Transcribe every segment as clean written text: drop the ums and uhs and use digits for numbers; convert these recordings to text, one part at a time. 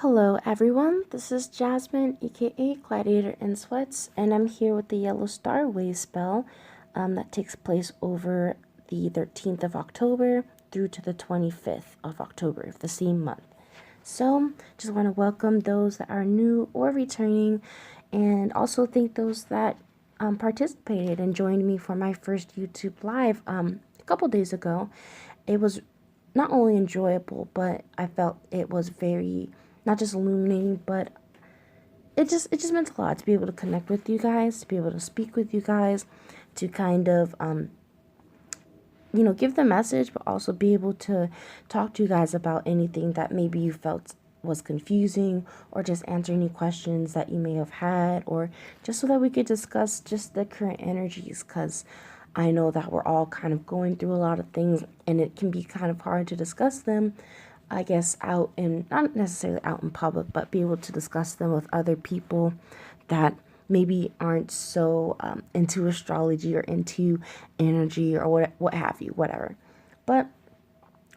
Hello everyone, this is Jasmine, aka Gladiatorinsweats, and I'm here with the Yellow Star Wavespell that takes place over the 13th of October through to the 25th of October of the same month. So, just want to welcome those that are new or returning, and also thank those that participated and joined me for my first YouTube live a couple days ago. It was not only enjoyable, but I felt it was very not just illuminating, but it just meant a lot to be able to connect with you guys, to be able to speak with you guys, to kind of give the message, but also be able to talk to you guys about anything that maybe you felt was confusing, or just answer any questions that you may have had, or just so that we could discuss just the current energies, because I know that we're all kind of going through a lot of things and it can be kind of hard to discuss them, I guess, out in, not necessarily out in public, but be able to discuss them with other people that maybe aren't so into astrology or into energy or what have you, whatever. But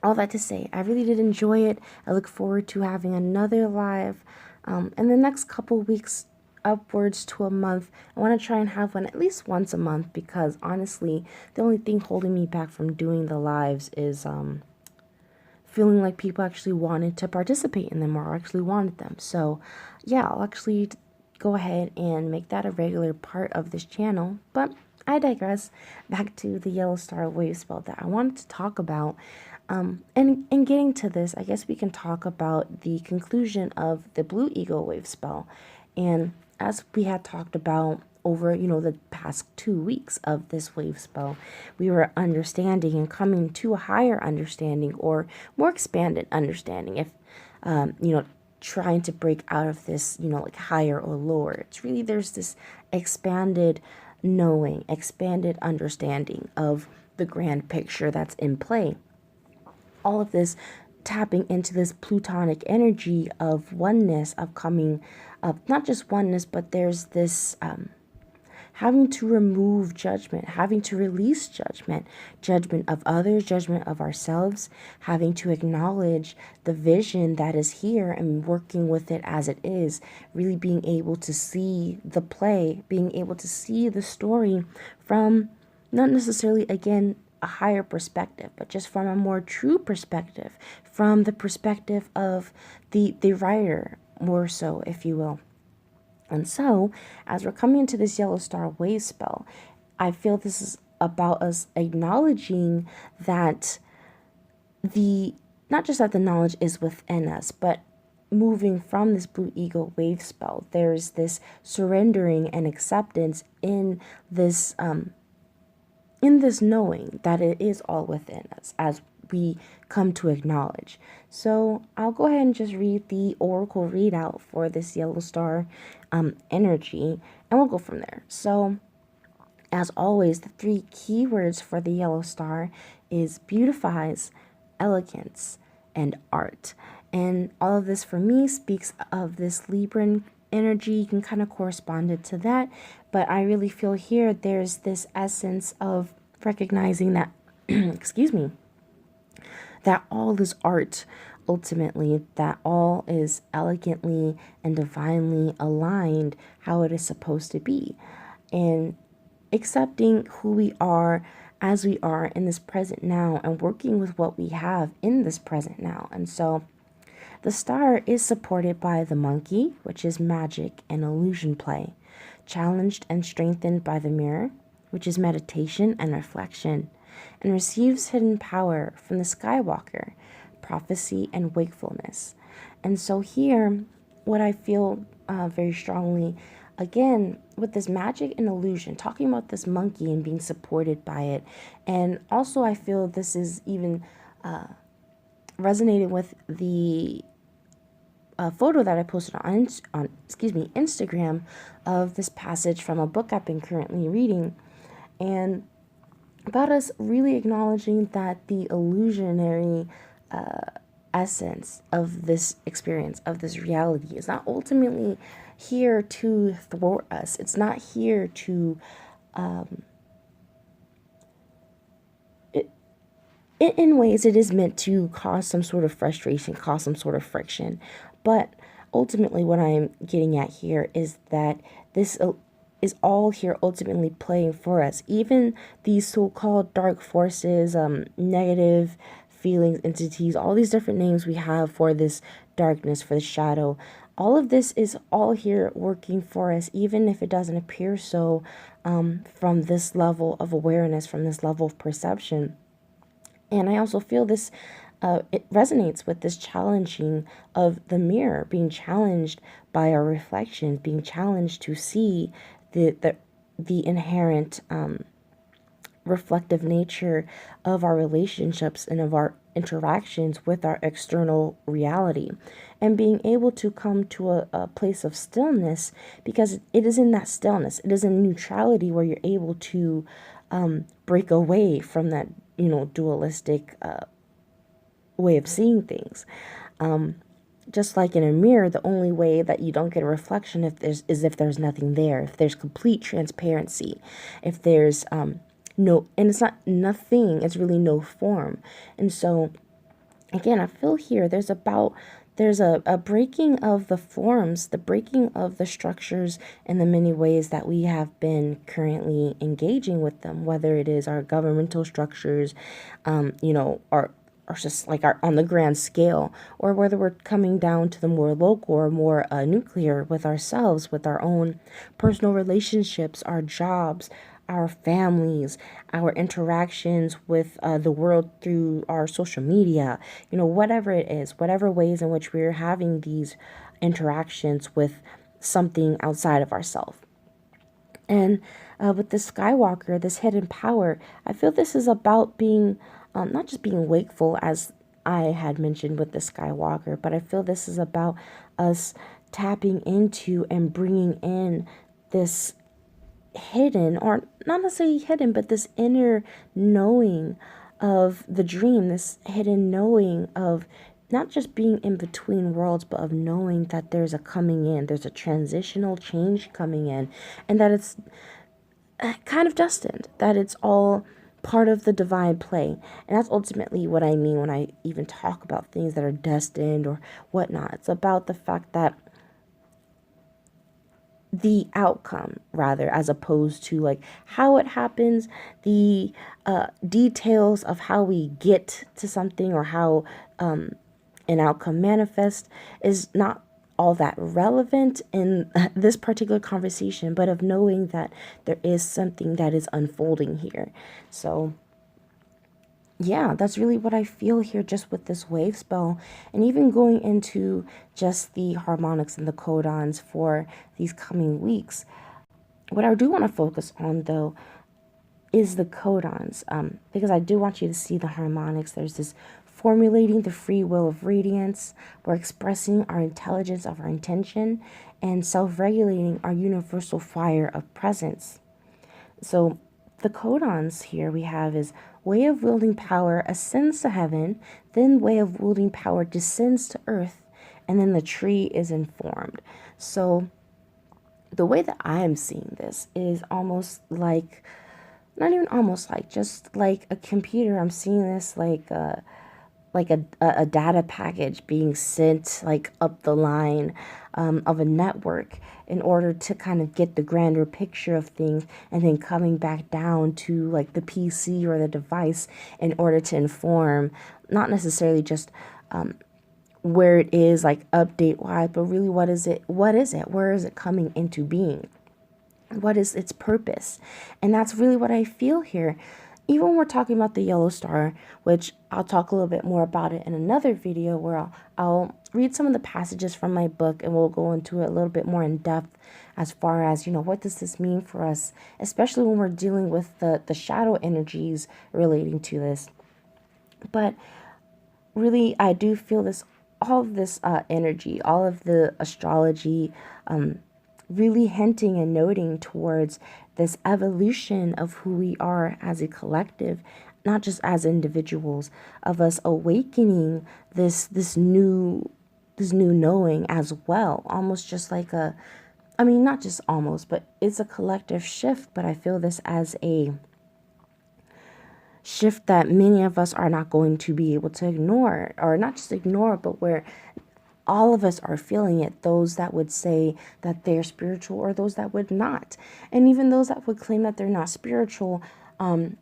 all that to say, I really did enjoy it. I look forward to having another live in the next couple weeks, upwards to a month. I want to try and have one at least once a month, because honestly, the only thing holding me back from doing the lives is feeling like people actually wanted to participate in them or actually wanted them. So yeah, I'll actually go ahead and make that a regular part of this channel. But I digress. Back to the Yellow Star Wavespell that I wanted to talk about. And in getting to this, I guess we can talk about the conclusion of the Blue Eagle Wavespell. And as we had talked about over, the past 2 weeks of this wave spell, we were understanding and coming to a higher understanding, or more expanded understanding, if, trying to break out of this, like higher or lower. It's really, there's this expanded knowing, expanded understanding of the grand picture that's in play. All of this tapping into this plutonic energy of oneness, of coming, of not just oneness, but there's this having to remove judgment, having to release judgment, judgment of others, judgment of ourselves, having to acknowledge the vision that is here and working with it as it is, really being able to see the play, being able to see the story from not necessarily, again, a higher perspective, but just from a more true perspective, from the perspective of the writer, more so, if you will. And so, as we're coming into this Yellow Star Wave spell, I feel this is about us acknowledging that not just that the knowledge is within us, but moving from this Blue Eagle Wave spell, there's this surrendering and acceptance in this knowing that it is all within us, as we come to acknowledge. So I'll go ahead and just read the oracle readout for this Yellow Star energy, and we'll go from there. So as always, the 3 keywords for the Yellow Star is beautifies, elegance, and art. And all of this for me speaks of this Libran energy. You can kind of correspond it to that, but I really feel here there's this essence of recognizing that excuse me, that all is art, ultimately, that all is elegantly and divinely aligned how it is supposed to be, and accepting who we are as we are in this present now, and working with what we have in this present now. And so the star is supported by the monkey, which is magic and illusion play, challenged and strengthened by the mirror, which is meditation and reflection, and receives hidden power from the Skywalker, prophecy and wakefulness. And so here, what I feel very strongly, again, with this magic and illusion, talking about this monkey and being supported by it, and also I feel this is even resonated with the photo that I posted on Instagram, of this passage from a book I've been currently reading, and about us really acknowledging that the illusionary essence of this experience, of this reality, is not ultimately here to thwart us. It's not here to in ways it is meant to cause some sort of frustration, cause some sort of friction. But ultimately what I'm getting at here is that this is all here ultimately playing for us. Even these so-called dark forces, negative feelings, entities, all these different names we have for this darkness, for the shadow, all of this is all here working for us, even if it doesn't appear so, from this level of awareness, from this level of perception. And I also feel this, it resonates with this challenging of the mirror, being challenged by our reflections, being challenged to see the inherent reflective nature of our relationships and of our interactions with our external reality, and being able to come to a place of stillness, because it is in that stillness, it is in neutrality where you're able to break away from that, dualistic way of seeing things. Just like in a mirror, the only way that you don't get a reflection if there's nothing there, if there's complete transparency, if there's no, and it's not nothing, it's really no form. And so again, I feel here there's a breaking of the forms, the breaking of the structures in the many ways that we have been currently engaging with them, whether it is our governmental structures, or just like our on the grand scale, or whether we're coming down to the more local or more nuclear with ourselves, with our own personal relationships, our jobs, our families, our interactions with the world through our social media, whatever it is, whatever ways in which we're having these interactions with something outside of ourselves. And with this Skywalker, this hidden power, I feel this is about being, not just being wakeful, as I had mentioned with the Skywalker, but I feel this is about us tapping into and bringing in this hidden, or not necessarily hidden, but this inner knowing of the dream, this hidden knowing of not just being in between worlds, but of knowing that there's a coming in, there's a transitional change coming in, and that it's kind of destined, that it's all part of the divine play. And that's ultimately what I mean when I even talk about things that are destined or whatnot. It's about the fact that the outcome, rather, as opposed to like how it happens, the details of how we get to something, or how an outcome manifests, is not all that relevant in this particular conversation, but of knowing that there is something that is unfolding here. So yeah, that's really what I feel here just with this wave spell, and even going into just the harmonics and the codons for these coming weeks. What I do want to focus on, though, is the codons, because I do want you to see the harmonics. There's this formulating the free will of radiance. We're expressing our intelligence of our intention, and self-regulating our universal fire of presence. So the codons here we have is way of wielding power ascends to heaven, then way of wielding power descends to earth, and then the tree is informed. So the way that I am seeing this is almost like, not even almost like, just like a computer. I'm seeing this like a data package being sent like up the line of a network, in order to kind of get the grander picture of things, and then coming back down to like the PC or the device in order to inform, not necessarily just where it is like update wise, but really what is it, where is it coming into being, what is its purpose. And that's really what I feel here. Even when we're talking about the yellow star, which I'll talk a little bit more about it in another video, where I'll read some of the passages from my book, and we'll go into it a little bit more in depth as far as, what does this mean for us, especially when we're dealing with the shadow energies relating to this. But really, I do feel this, all of this energy, all of the astrology, really hinting and noting towards this evolution of who we are as a collective, not just as individuals, of us awakening this new knowing as well. Almost just like not just almost, but it's a collective shift. But I feel this as shift that many of us are not going to be able to ignore, or not just ignore, but where all of us are feeling it. Those that would say that they're spiritual, or those that would not. And even those that would claim that they're not spiritual,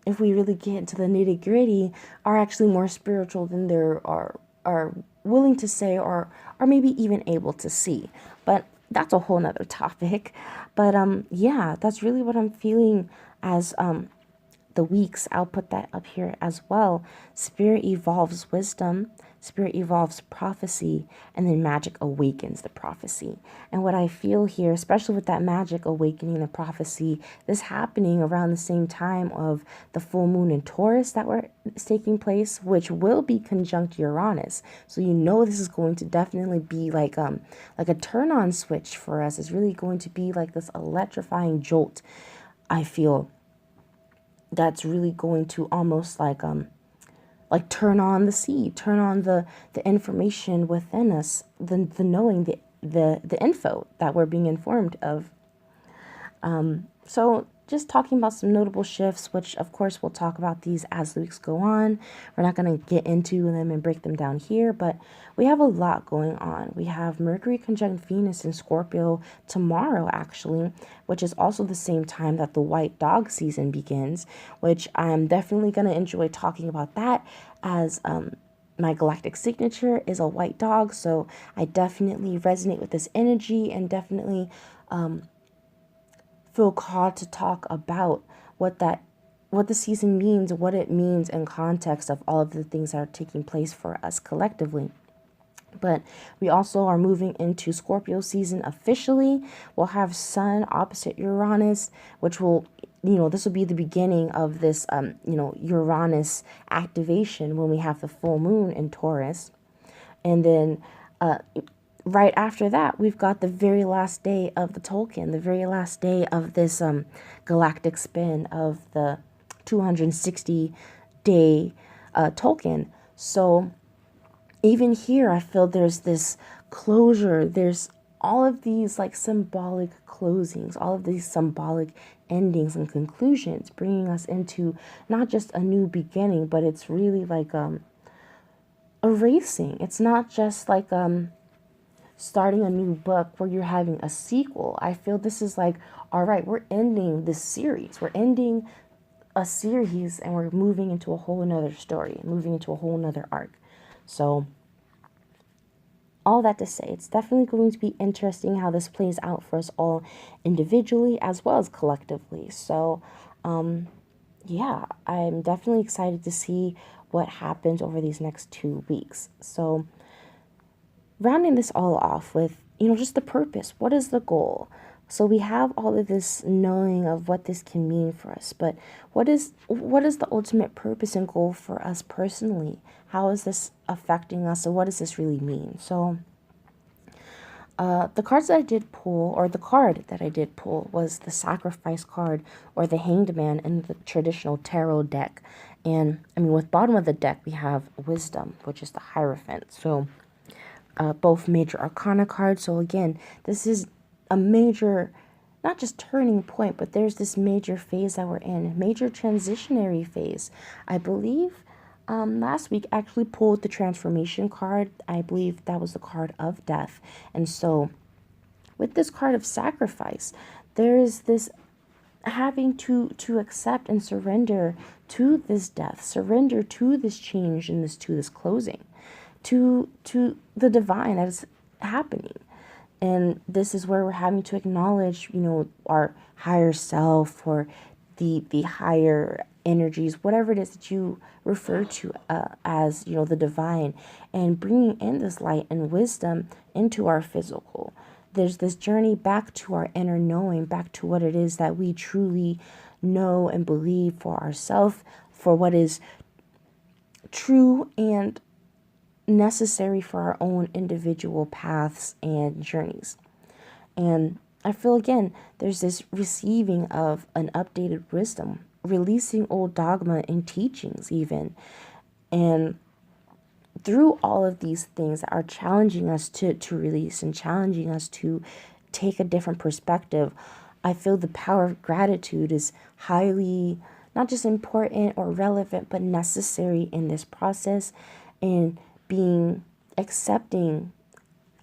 if we really get into the nitty gritty, are actually more spiritual than are willing to say, or maybe even able to see. But that's a whole nother topic. But yeah, that's really what I'm feeling as the weeks. I'll put that up here as well. Spirit evolves wisdom, spirit evolves prophecy, and then magic awakens the prophecy. And what I feel here, especially with that magic awakening the prophecy, this happening around the same time of the full moon in Taurus is taking place, which will be conjunct Uranus. So you know this is going to definitely be like a turn on switch for us. It's really going to be like this electrifying jolt, I feel, that's really going to almost like turn on the seed, turn on the information within us, the knowing, the info that we're being informed of. So just talking about some notable shifts, which of course we'll talk about these as the weeks go on. We're not going to get into them and break them down here, but we have a lot going on. We have Mercury conjunct Venus in Scorpio tomorrow, actually, which is also the same time that the white dog season begins, which I'm definitely going to enjoy talking about that, as my galactic signature is a white dog. So I definitely resonate with this energy, and definitely feel called to talk about what the season means, what it means in context of all of the things that are taking place for us collectively. But we also are moving into Scorpio season officially. We'll have Sun opposite Uranus, which will, this will be the beginning of this, Uranus activation when we have the full moon in Taurus. And then right after that, we've got the very last day of the Tolkien, the very last day of this galactic spin of the 260-day Tolkien. So even here, I feel there's this closure. There's all of these like symbolic closings, all of these symbolic endings and conclusions, bringing us into not just a new beginning, but it's really like erasing. It's not just like starting a new book where you're having a sequel. I feel this is like, all right, we're ending this series. We're ending a series, and we're moving into a whole another story, moving into a whole another arc. So all that to say, it's definitely going to be interesting how this plays out for us all individually as well as collectively. So yeah, I'm definitely excited to see what happens over these next 2 weeks. So rounding this all off with, just the purpose. What is the goal? So we have all of this knowing of what this can mean for us, but what is the ultimate purpose and goal for us personally? How is this affecting us? And what does this really mean? So the cards that I did pull, or the card that I did pull, was the Sacrifice card, or the Hanged Man in the traditional tarot deck. And with bottom of the deck, we have Wisdom, which is the Hierophant. So both major arcana cards. So again, this is a major, not just turning point, but there's this major phase that we're in, major transitionary phase. I believe last week I actually pulled the Transformation card. I believe that was the card of death. And so with this card of Sacrifice, there is this having to accept and surrender to this death, surrender to this change and to this closing, to the divine that is happening. And this is where we're having to acknowledge, our higher self, or the higher energies, whatever it is that you refer to as, the divine, and bringing in this light and wisdom into our physical. There's this journey back to our inner knowing, back to what it is that we truly know and believe for ourselves, for what is true and necessary for our own individual paths and journeys. And I feel, again, there's this receiving of an updated wisdom, releasing old dogma and teachings even. And through all of these things that are challenging us to release and challenging us to take a different perspective, I feel the power of gratitude is highly, not just important or relevant, but necessary in this process, and being accepting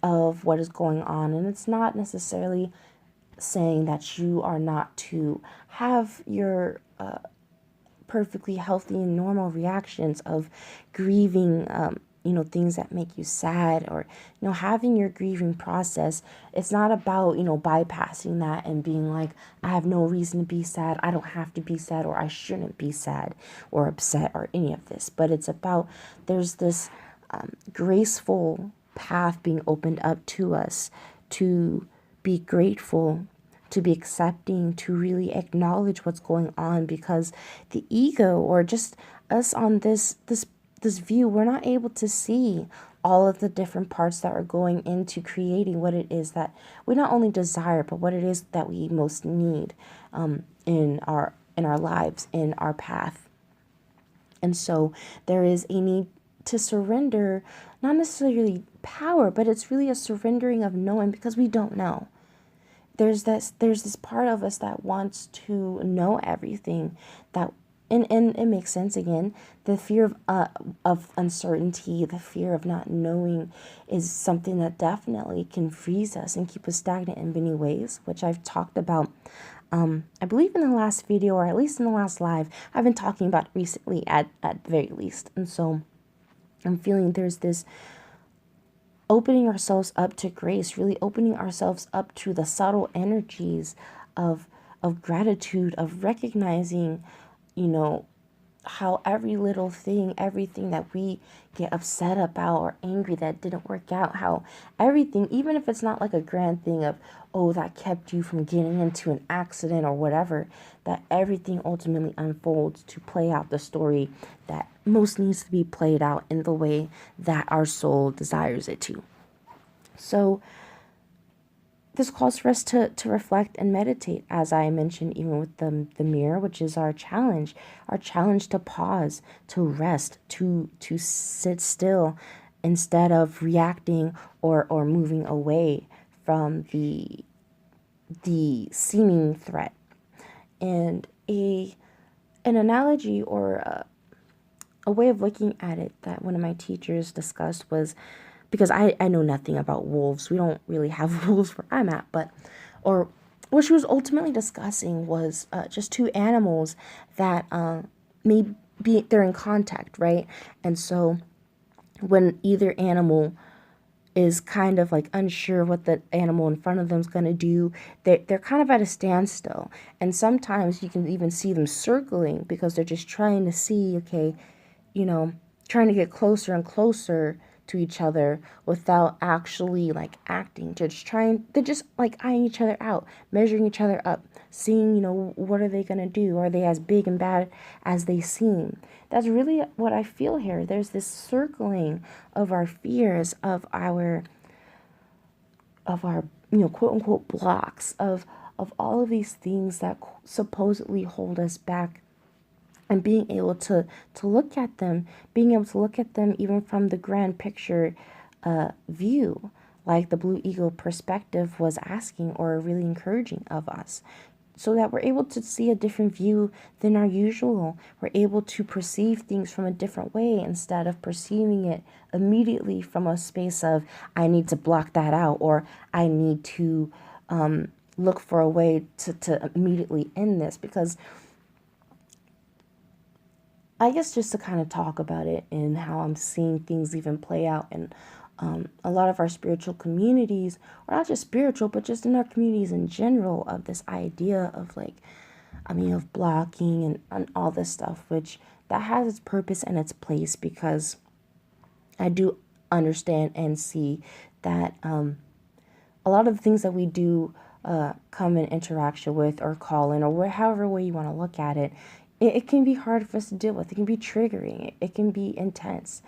of what is going on. And it's not necessarily saying that you are not to have your perfectly healthy and normal reactions of grieving, things that make you sad, or, having your grieving process. It's not about, bypassing that and being like, I have no reason to be sad. I don't have to be sad, or I shouldn't be sad or upset or any of this. But it's about, there's this graceful path being opened up to us to be grateful, to be accepting, to really acknowledge what's going on, because the ego, or just us on this view, we're not able to see all of the different parts that are going into creating what it is that we not only desire, but what it is that we most need in our lives, in our path. And so there is a need to surrender, not necessarily power, but it's really a surrendering of knowing, because we don't know. There's this part of us that wants to know everything, that and it makes sense. Again, the fear of uncertainty, the fear of not knowing, is something that definitely can freeze us and keep us stagnant in many ways, which I've talked about. I believe in the last video, or at least in the last live, I've been talking about recently at the very least. And so I'm feeling there's this opening ourselves up to grace, really opening ourselves up to the subtle energies of gratitude, of recognizing, how every little thing, everything that we get upset about or angry that didn't work out, how everything, even if it's not like a grand thing of, oh, that kept you from getting into an accident or whatever, that everything ultimately unfolds to play out the story that most needs to be played out in the way that our soul desires it to. So this calls for us to reflect and meditate, as I mentioned, even with the mirror, which is our challenge to pause, to rest, to sit still instead of reacting or moving away from the seeming threat. And an analogy, or a way of looking at it that one of my teachers discussed was, because I know nothing about wolves. We don't really have wolves where I'm at, or what she was ultimately discussing was just two animals that they're in contact, right? And so when either animal is kind of like unsure what the animal in front of them is going to do, they're kind of at a standstill. And sometimes you can even see them circling, because they're just trying to see, okay, trying to get closer and closer to each other without actually like acting. They're just like eyeing each other out, measuring each other up, seeing, what are they going to do? Are they as big and bad as they seem? That's really what I feel here. There's this circling of our fears, of our quote unquote blocks, of all of these things that supposedly hold us back. And being able to look at them, even from the grand picture view, like the Blue Eagle perspective was asking, or really encouraging of us, so that we're able to see a different view than our usual. We're able to perceive things from a different way, instead of perceiving it immediately from a space of, I need to block that out, or I need to look for a way to immediately end this. Because I guess just to kind of talk about it and how I'm seeing things even play out in a lot of our spiritual communities, or not just spiritual, but just in our communities in general, of this idea of of blocking and all this stuff, which that has its purpose and its place, because I do understand and see that a lot of the things that we do come in interaction with, or call in, or however way you want to look at it, it can be hard for us to deal with. It can be triggering. It can be intense.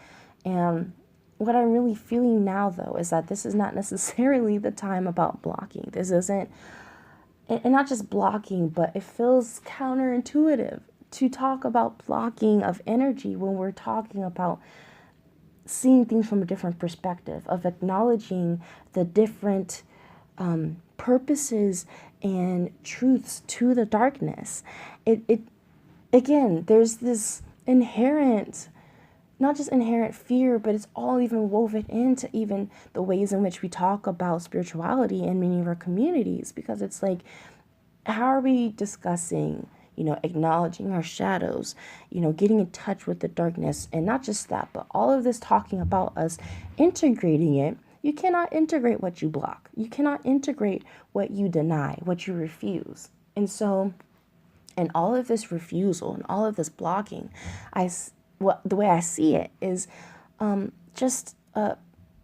And what I'm really feeling now, though, is that this is not necessarily the time about blocking. This isn't, and not just blocking, but it feels counterintuitive to talk about blocking of energy when we're talking about seeing things from a different perspective, of acknowledging the different purposes and truths to the darkness. It again, there's this inherent, not just inherent fear, but it's all even woven into even the ways in which we talk about spirituality in many of our communities, because it's like, how are we discussing, acknowledging our shadows, getting in touch with the darkness, and not just that, but all of this talking about us integrating it. You cannot integrate what you block. You cannot integrate what you deny, what you refuse. And so, and all of this refusal and all of this blocking, the way I see it is just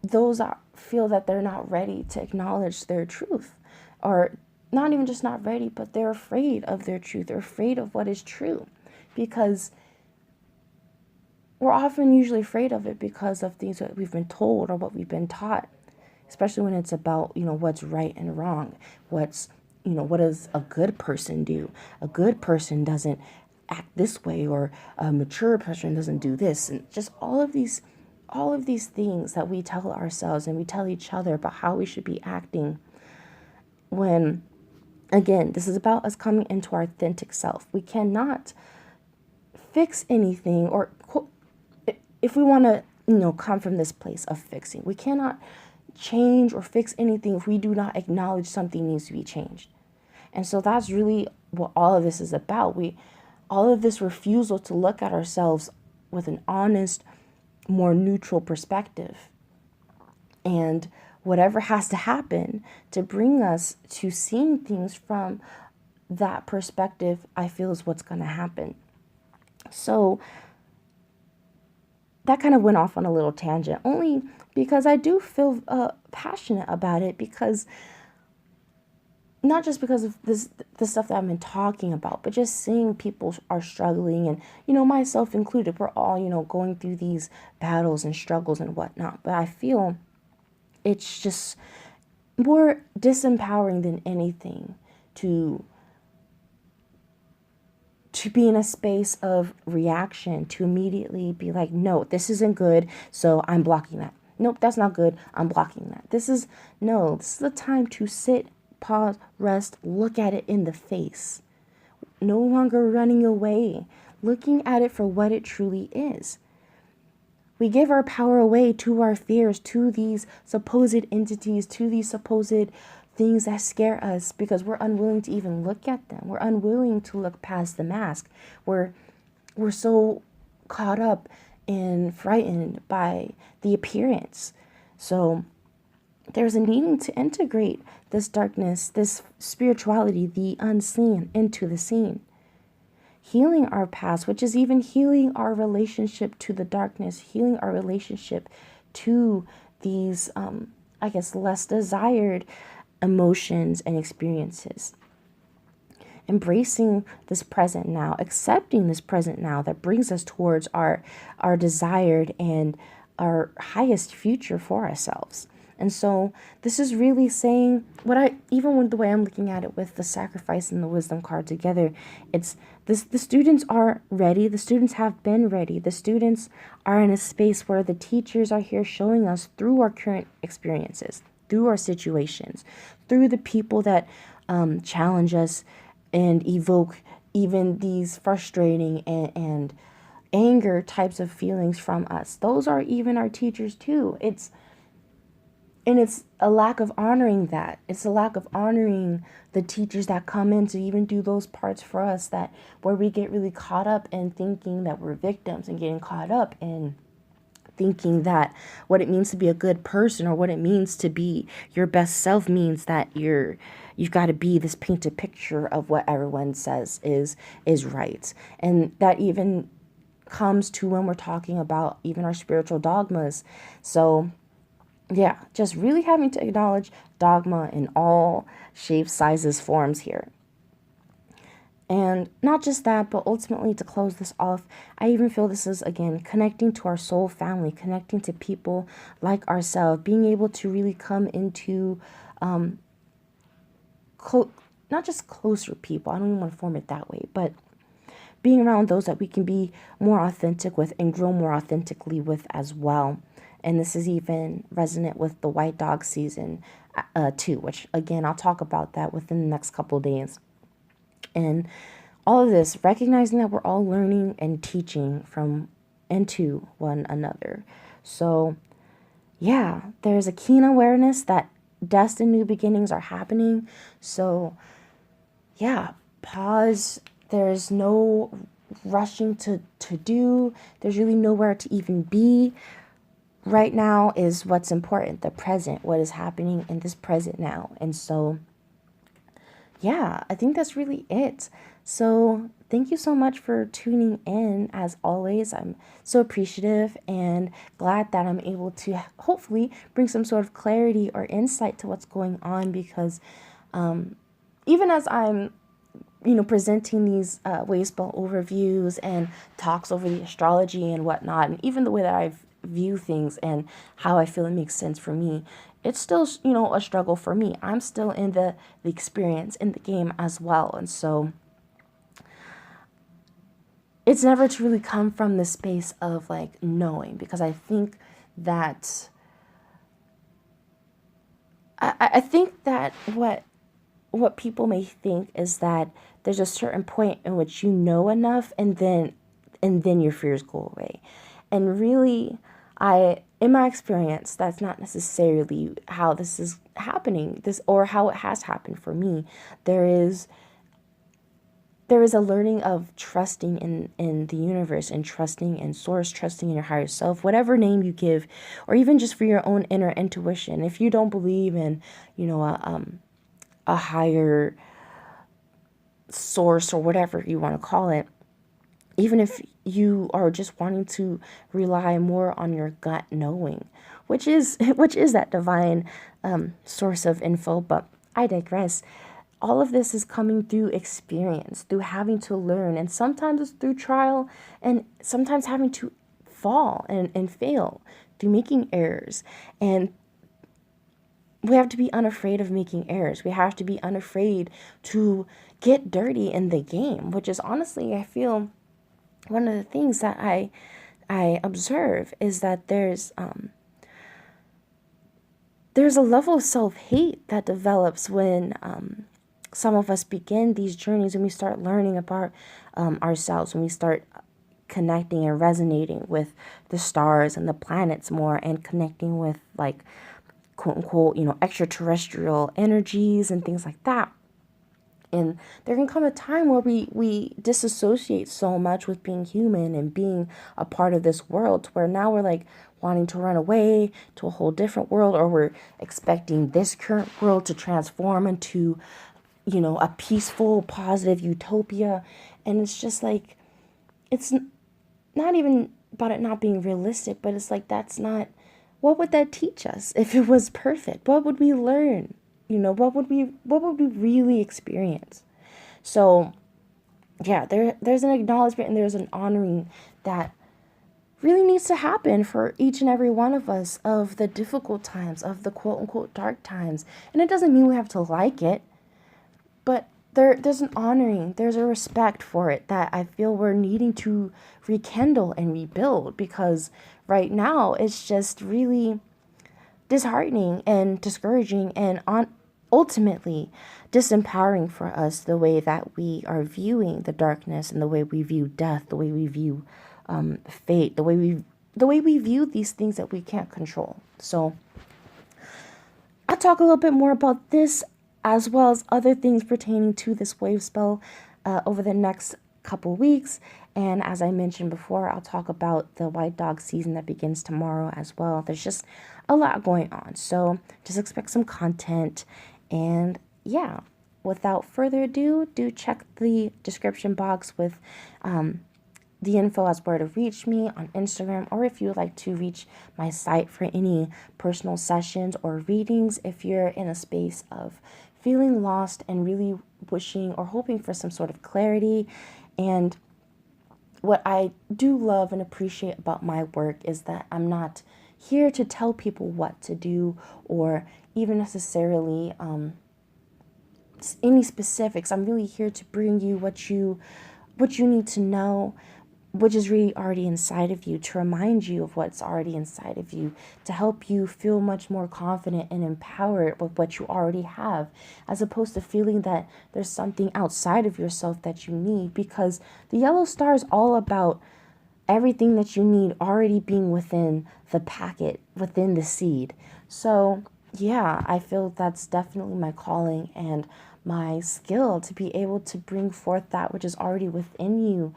those that feel that they're not ready to acknowledge their truth, or not even just not ready, but they're afraid of their truth. They're afraid of what is true, because we're often usually afraid of it because of things that we've been told or what we've been taught, especially when it's about, what's right and wrong, what does a good person do? A good person doesn't act this way, or a mature person doesn't do this, and just all of these things that we tell ourselves and we tell each other about how we should be acting, when, again, this is about us coming into our authentic self. We cannot fix anything, or if we want to, come from this place of fixing, we cannot change or fix anything if we do not acknowledge something needs to be changed. And so that's really what all of this is about. All of this refusal to look at ourselves with an honest, more neutral perspective. And whatever has to happen to bring us to seeing things from that perspective, I feel is what's going to happen. So that kind of went off on a little tangent, only because I do feel passionate about it, because not just because of the stuff that I've been talking about, but just seeing people are struggling, and, myself included, we're all, going through these battles and struggles and whatnot. But I feel it's just more disempowering than anything to be in a space of reaction, to immediately be like, no, this isn't good, so I'm blocking that. Nope, that's not good, I'm blocking that. This is the time to sit, pause, rest, look at it in the face. No longer running away, looking at it for what it truly is. We give our power away to our fears, to these supposed entities, to these supposed things that scare us, because we're unwilling to even look at them. We're unwilling to look past the mask. We're so caught up and frightened by the appearance. So there's a needing to integrate this darkness, this spirituality, the unseen, into the seen. Healing our past, which is even healing our relationship to the darkness, healing our relationship to these, less desired emotions and experiences. Embracing this present now, accepting this present now that brings us towards our desired and our highest future for ourselves. And so this is really saying even with the way I'm looking at it with the sacrifice and the wisdom card together, it's this: the students are ready. The students have been ready. The students are in a space where the teachers are here showing us through our current experiences, through our situations, through the people that challenge us and evoke even these frustrating and anger types of feelings from us. Those are even our teachers too. It's a lack of honoring that. It's a lack of honoring the teachers that come in to even do those parts for us, that where we get really caught up in thinking that we're victims, and getting caught up in thinking that what it means to be a good person, or what it means to be your best self, means that you've got to be this painted picture of what everyone says is right. And that even comes to when we're talking about even our spiritual dogmas. So yeah, just really having to acknowledge dogma in all shapes, sizes, forms here. And not just that, but ultimately, to close this off, I even feel this is, again, connecting to our soul family, connecting to people like ourselves, being able to really come into not just closer people, I don't even want to form it that way, but being around those that we can be more authentic with and grow more authentically with as well. And this is even resonant with the White Dog season too, which, again, I'll talk about that within the next couple of days. And all of this, recognizing that we're all learning and teaching from and to one another. So, yeah, there's a keen awareness that deaths and new beginnings are happening. So, yeah, pause. There's no rushing to do. There's really nowhere to even be. Right now is what's important, the present, what is happening in this present now. And so, yeah, I think that's really it. So, thank you so much for tuning in. As always, I'm so appreciative and glad that I'm able to hopefully bring some sort of clarity or insight to what's going on, because even as I'm presenting these Wavespell overviews and talks over the astrology and whatnot, and even the way that I view things and how I feel it makes sense for me, it's still, a struggle for me. I'm still in the experience, in the game as well. And so it's never to really come from the space of like knowing, because I think that I think that what people may think is that there's a certain point in which you know enough, and then your fears go away. And really, in my experience, that's not necessarily how this is happening, or how it has happened for me. There is a learning of trusting in the universe, and trusting in source, trusting in your higher self, whatever name you give, or even just for your own inner intuition. If you don't believe in, a higher source, or whatever you want to call it, even if you are just wanting to rely more on your gut knowing, which is that divine source of info. But I digress. All of this is coming through experience, through having to learn, and sometimes it's through trial, and sometimes having to fall and fail, through making errors. And we have to be unafraid of making errors. We have to be unafraid to get dirty in the game, which is honestly, I feel, one of the things that I observe is that there's a level of self-hate that develops when some of us begin these journeys, and we start learning about ourselves, when we start connecting and resonating with the stars and the planets more, and connecting with, like, quote unquote, extraterrestrial energies and things like that. And there can come a time where we disassociate so much with being human and being a part of this world, to where now we're like wanting to run away to a whole different world, or we're expecting this current world to transform into, a peaceful, positive utopia. And it's just like, it's not even about it not being realistic, but it's like, that's not, what would that teach us if it was perfect? What would we learn? What would we really experience? So, yeah, there's an acknowledgement, and there's an honoring that really needs to happen for each and every one of us, of the difficult times, of the quote unquote dark times. And it doesn't mean we have to like it, but there's an honoring, there's a respect for it that I feel we're needing to rekindle and rebuild, because right now it's just really disheartening and discouraging, and ultimately disempowering for us, the way that we are viewing the darkness, and the way we view death, the way we view fate, the way we view these things that we can't control. So I'll talk a little bit more about this, as well as other things pertaining to this wave spell over the next couple weeks. And as I mentioned before, I'll talk about the white dog season that begins tomorrow as well. There's just a lot going on, so just expect some content. And yeah, without further ado, do check the description box with the info as where to reach me on Instagram, or if you would like to reach my site for any personal sessions or readings, if you're in a space of feeling lost and really wishing or hoping for some sort of clarity. And what I do love and appreciate about my work is that I'm not here to tell people what to do, or even necessarily any specifics. I'm really here to bring you what you need to know, which is really already inside of you, to remind you of what's already inside of you, to help you feel much more confident and empowered with what you already have, as opposed to feeling that there's something outside of yourself that you need, because the yellow star is all about everything that you need already being within the packet, within the seed. So yeah, I feel that's definitely my calling and my skill, to be able to bring forth that which is already within you,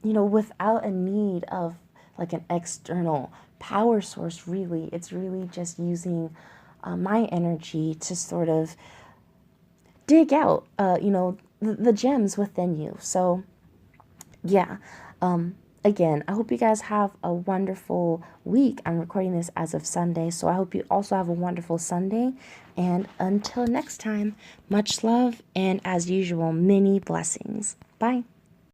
without a need of like an external power source. Really, it's really just using my energy to sort of dig out, the gems within you. So yeah, again, I hope you guys have a wonderful week. I'm recording this as of Sunday, so I hope you also have a wonderful Sunday. And until next time, much love, and as usual, many blessings. Bye.